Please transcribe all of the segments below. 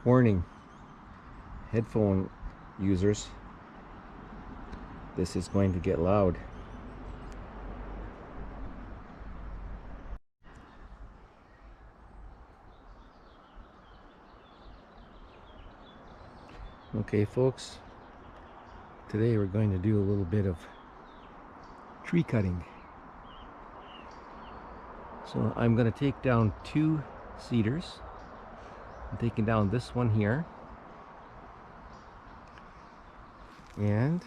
Warning, headphone users, this is going to get loud. Okay folks, today we're going to do a little bit of tree cutting. So I'm going to take down 2 cedars. I'm taking down this one here and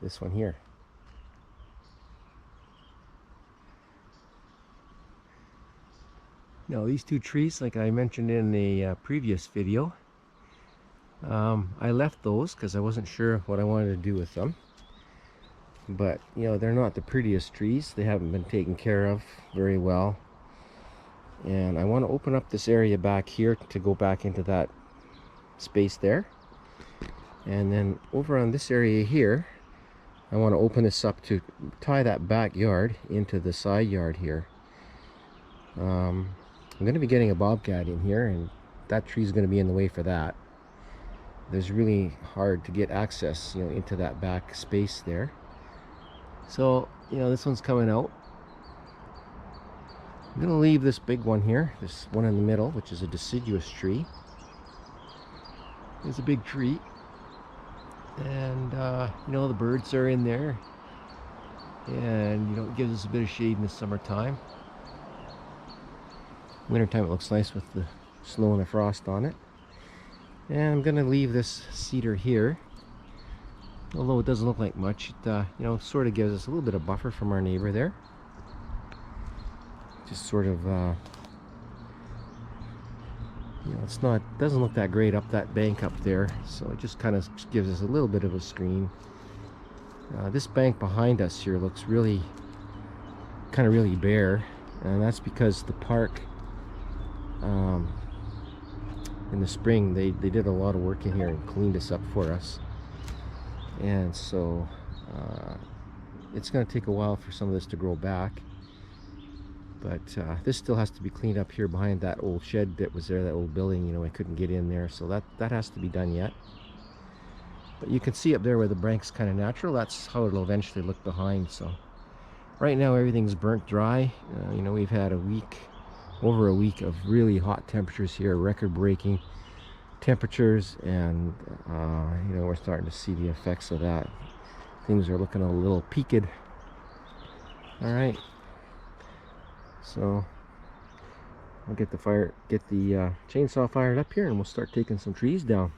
this one here. Now these 2 trees, like I mentioned in the previous video, I left those because I wasn't sure what I wanted to do with them. But you know, they're not the prettiest trees. They haven't been taken care of very well. And I want to open up this area back here to go back into that space there. And then over on this area here, I want to open this up to tie that backyard into the side yard here. I'm going to be getting a bobcat in here, and that tree is going to be in the way for that. There's really hard to get access, you know, into that back space there. So, you know, this one's coming out. I'm going to leave this big one here, this one in the middle, which is a deciduous tree. It's a big tree. And, you know, the birds are in there. And, you know, it gives us a bit of shade in the summertime. Wintertime it looks nice with the snow and the frost on it. And I'm going to leave this cedar here. Although it doesn't look like much, it you know, sort of gives us a little bit of buffer from our neighbor there. Just sort of, you know, it's not, doesn't look that great up that bank up there, so it just kind of gives us a little bit of a screen. This bank behind us here looks really, kind of really bare, and that's because the park, in the spring, they did a lot of work in here and cleaned this up for us. And so it's going to take a while for some of this to grow back, but this still has to be cleaned up here behind that old shed that was there, that old building. You know, I couldn't get in there, so that has to be done yet. But you can see up there where the bank's kind of natural, that's how it'll eventually look behind. So right now everything's burnt dry. You know, we've had over a week of really hot temperatures here, record-breaking temperatures, and you know, we're starting to see the effects of that. Things are looking a little peaked. All right, so I'll get the chainsaw fired up here, and we'll start taking some trees down.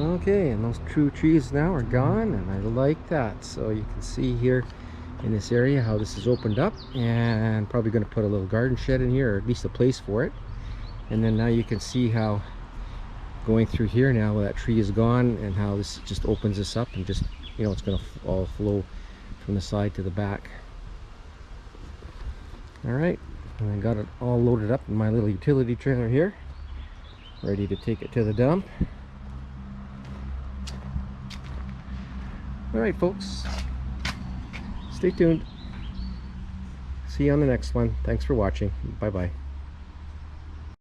Okay, and those two trees now are gone, and I like that. So you can see here in this area how this is opened up, and probably going to put a little garden shed in here, or at least a place for it. And then now you can see how going through here now that tree is gone, and how this just opens this up, and just, you know, it's going to all flow from the side to the back. All right, and I got it all loaded up in my little utility trailer here, ready to take it to the dump. All right, folks, stay tuned. See you on the next one. Thanks for watching. Bye bye.